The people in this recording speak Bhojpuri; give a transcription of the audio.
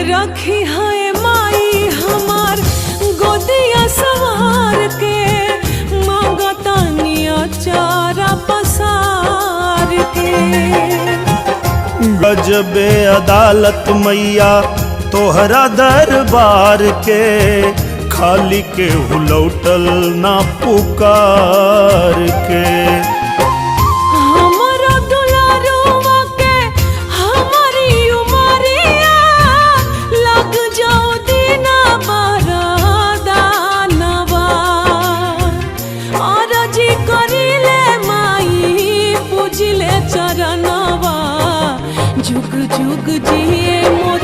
रखी है माई हमार गोदिया सवार के, मांगतानिया चारा पसार के। गजबे अदालत मैया तोहरा दरबार के, खाली के हुलौटल ना पुकार के। हमारा दुलारुआ के हमारी उमरिया, लग जाओ दीना बरदानवा। आरजी करिले माई पूजिले चरणवा, जुग जुग जिए मोर